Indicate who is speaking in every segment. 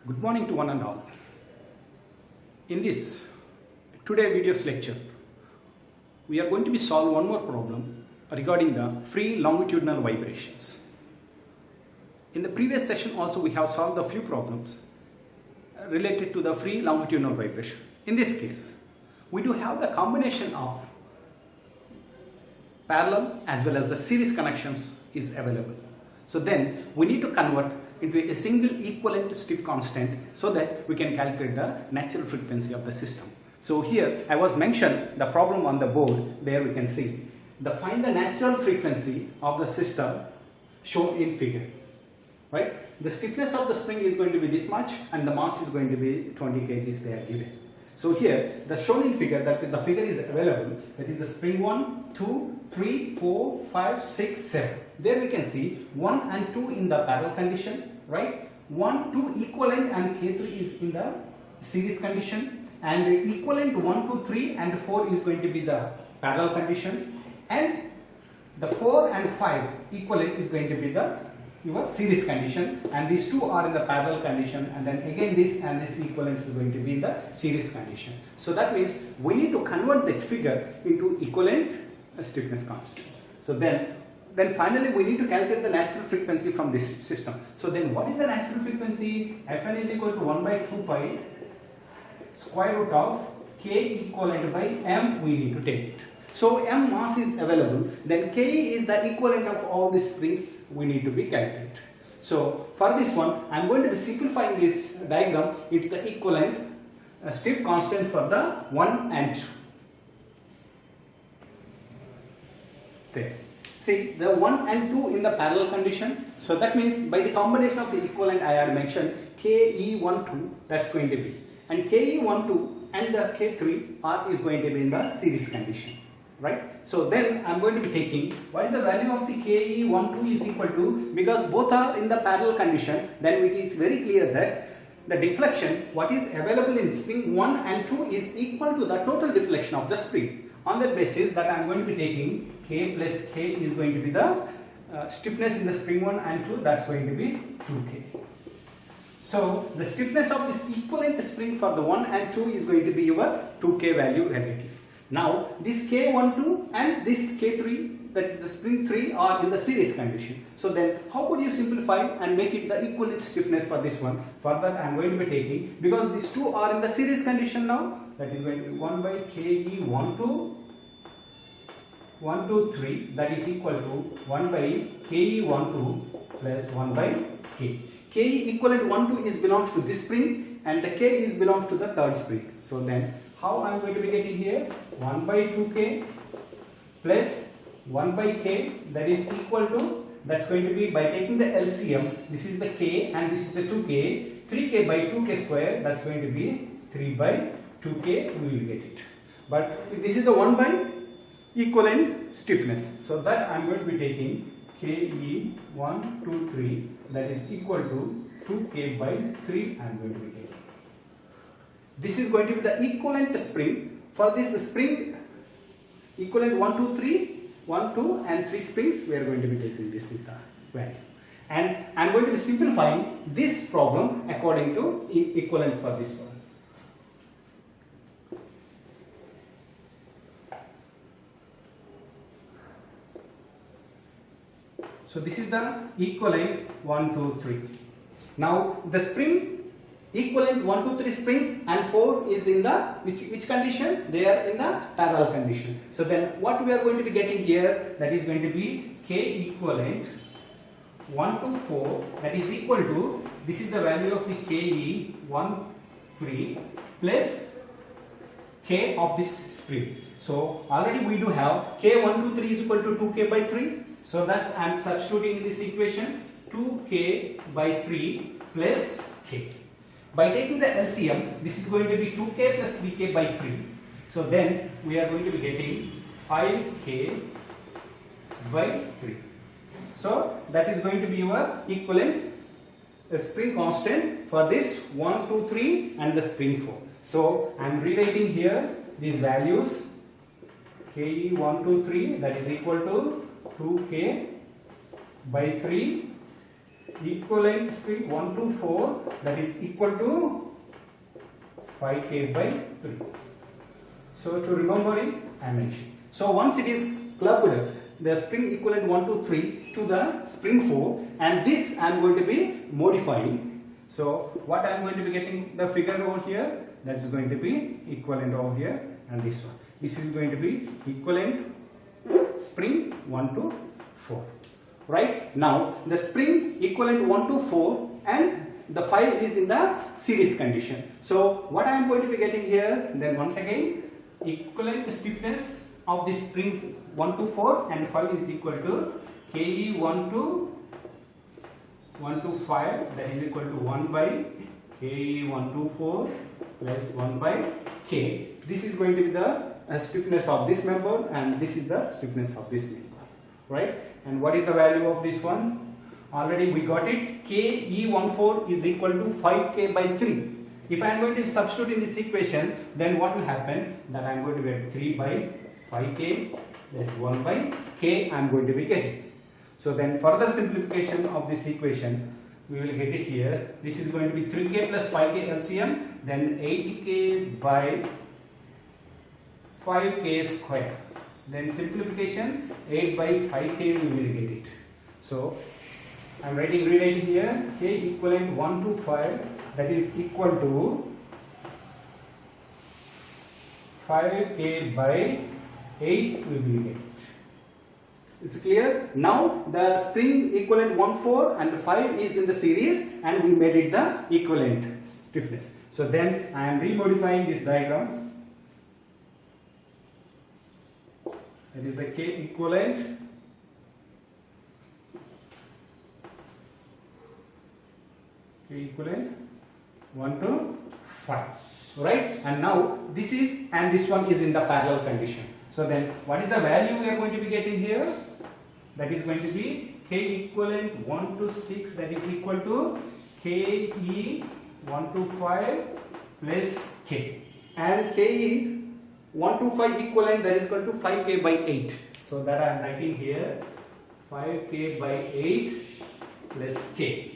Speaker 1: Good morning to one and all. In this today video's lecture, we are going to be solve one more problem regarding the free longitudinal vibrations. In the previous session also we have solved a few problems related to the free longitudinal vibration. In this case, we do have the combination of parallel as well as the series connections is available. So then we need to convert into a single equivalent stiff constant so that we can calculate the natural frequency of the system. So here I was mentioned the problem on the board. There we can see find the natural frequency of the system shown in figure. Right? The stiffness of the spring is going to be this much and the mass is going to be 20 kgs they are given. So here the shown in figure, that the figure is available, that is the spring 1, 2, 3, 4, 5, 6, 7. There we can see 1 and 2 in the parallel condition, right? 1, 2 equivalent and K3 is in the series condition, and equivalent 1, 2, 3 and 4 is going to be the parallel conditions, and the 4 and 5 equivalent is going to be the your series condition, and these two are in the parallel condition, and then again this and this equivalence is going to be in the series condition. So that means we need to convert that figure into equivalent stiffness constants. So then finally we need to calculate the natural frequency from this system. So then what is the natural frequency? Fn is equal to 1 by 2 pi square root of k equivalent by m we need to take it. So m mass is available, then Ke is the equivalent of all these springs we need to be calculated. So for this one, I am going to be simplifying this diagram into the equivalent stiff constant for the 1 and 2. There. See the 1 and 2 in the parallel condition. So that means by the combination of the equivalent I had mentioned, Ke12 that's going to be, and Ke12 and the K3 is going to be in the series condition. Right? So then I am going to be taking what is the value of the Ke12 is equal to, because both are in the parallel condition, then it is very clear that the deflection what is available in spring 1 and 2 is equal to the total deflection of the spring. On that basis that I am going to be taking K plus K is going to be the stiffness in the spring 1 and 2, that's going to be 2K. So the stiffness of this equivalent spring for the 1 and 2 is going to be your 2K value relative. Now this K12 and this K3, that is the spring 3, are in the series condition. So then how could you simplify and make it the equivalent stiffness for this one? For that I am going to be taking, because these two are in the series condition now, that is going to be 1 by Ke12 1, 2, 3, that is equal to 1 by Ke12 plus 1 by K. Ke equivalent 1, 2 is belongs to this spring and the K is belongs to the third spring. So then how I am going to be getting here? 1 by 2K plus 1 by K, that is equal to, that's going to be, by taking the LCM, this is the K and this is the 2K, 3K by 2K square, that's going to be 3 by 2K, we will get it. But this is the 1 by equivalent stiffness. So that I am going to be taking Ke1, 2, 3, that is equal to 2K by 3 I am going to be taking. This is going to be the equivalent spring. For this spring equivalent 1, 2, 3, 1, 2 and 3 springs, we are going to be taking this is the value. And I am going to be simplifying this problem according to equivalent for this one. So this is the equivalent 1, 2, 3. Now the spring equivalent 1, 2, 3 springs and 4 is in the which condition? They are in the parallel condition. So then what we are going to be getting here, that is going to be K equivalent 1 to 4, that is equal to, this is the value of the Ke1, 3 plus K of this spring. So already we do have K1, 2, 3 is equal to 2K by 3. So thus I am substituting in this equation 2K by 3 plus K. By taking the LCM, this is going to be 2K plus 3K by 3. So then we are going to be getting 5K by 3. So that is going to be your equivalent spring constant for this 1, 2, 3 and the spring 4. So I am rewriting here these values. Ke1, 2, 3, that is equal to 2K by 3 equivalent spring 1 to 4, that is equal to 5K by 3. So to remember it, I mentioned. So once it is clubbed, the spring equivalent 1 to 3 to the spring 4, and this I am going to be modifying. So what I am going to be getting the figure over here, that's going to be equivalent over here, and this one. This is going to be equivalent spring 1 to 4. Right? Now the spring equivalent 1 to 4 and the 5 is in the series condition. So what I am going to be getting here, then once again, equivalent stiffness of this spring 1 to 4 and 5 is equal to KE 1 to 5, that is equal to 1 by KE 1 to 4 plus 1 by K. This is going to be the stiffness of this member and this is the stiffness of this member. Right? And what is the value of this one? Already we got it. KE14 is equal to 5K by 3. If I am going to substitute in this equation, then what will happen? That I am going to get 3 by 5K plus 1 by K I am going to be getting. So then further simplification of this equation, we will get it here. This is going to be 3K plus 5K LCM, then 8K by 5K square. Then simplification, 8 by 5K we will get it. So I am rewriting here, K equivalent 1 to 5, that is equal to 5K by 8 we will get it. Is it clear? Now the spring equivalent 1, 4 and 5 is in the series and we made it the equivalent stiffness. So then I am remodifying this diagram. That is the K equivalent K equivalent 1 to 5, right? And now this is and this one is in the parallel condition. So then what is the value we are going to be getting here? That is going to be K equivalent 1 to 6, that is equal to KE 1 to 5 plus K, and KE 1 to 5 equivalent, that is equal to 5K by 8. So that I am writing here 5K by 8 plus K.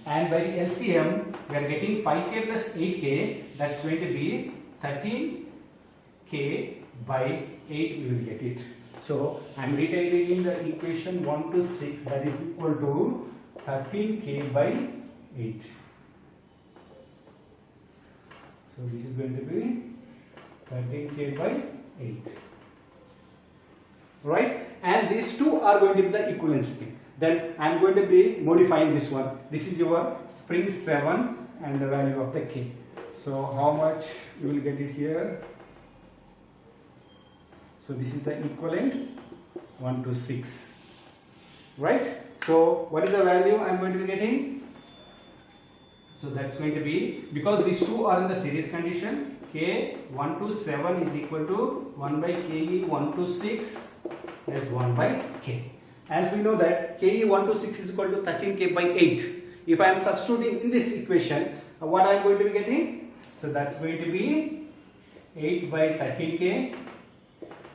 Speaker 1: And by the LCM, we are getting 5K plus 8K, that's going to be 13K by 8 we will get it. So I am rewriting the equation 1 to 6, that is equal to 13K by 8. So this is going to be 13K by 8. Right? And these two are going to be the equivalent spring. Then I am going to be modifying this one. This is your spring 7 and the value of the K. So how much you will get it here? So this is the equivalent 1 to 6. Right? So what is the value I am going to be getting? So that's going to be, because these two are in the series condition, K 1 to 7 is equal to 1 by KE 1 to 6 plus 1 by K. As we know that KE 1 to 6 is equal to 13K by 8. If I am substituting in this equation, what I am going to be getting? So that's going to be 8 by 13K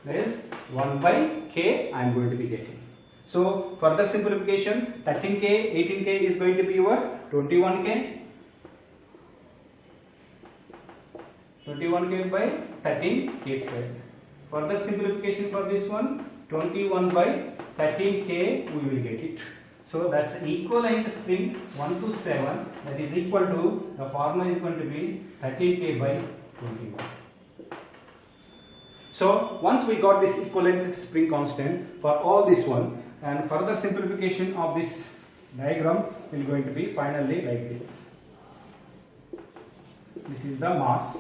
Speaker 1: plus 1 by K I am going to be getting. So further simplification, 13K, 18K is going to be your 21K. 21K by 13K square. Further simplification for this one, 21 by 13K we will get it. So that's equivalent spring 1 to 7, that is equal to, the formula is going to be 13K by 21. So once we got this equivalent spring constant for all this one, and further simplification of this diagram will going to be finally like this. This is the mass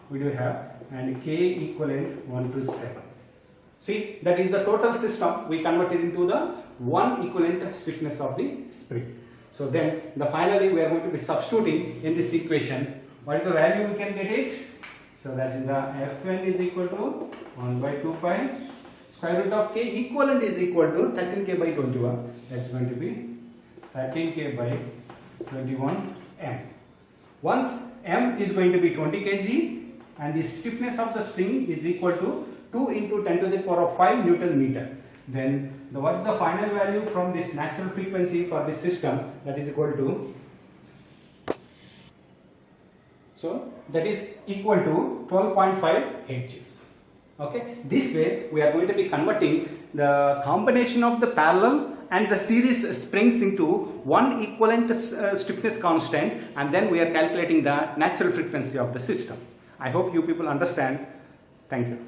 Speaker 1: we do have, and K equivalent 1 to 7. See, that is the total system we converted into the one equivalent stiffness of the spring. So then finally we are going to be substituting in this equation. What is the value we can get it? So that is the Fn is equal to 1 by 2 pi square root of K equivalent is equal to 13K by 21. That's going to be 13K by 21 M. Once M is going to be 20 kg and the stiffness of the spring is equal to 2 into 10 to the power of 5 Newton meter. Then what is the final value from this natural frequency for this system? That is equal to, so that is equal to 12.5 Hz. Okay, this way we are going to be converting the combination of the parallel and the series springs into one equivalent stiffness constant, and then we are calculating the natural frequency of the system. I hope you people understand. Thank you.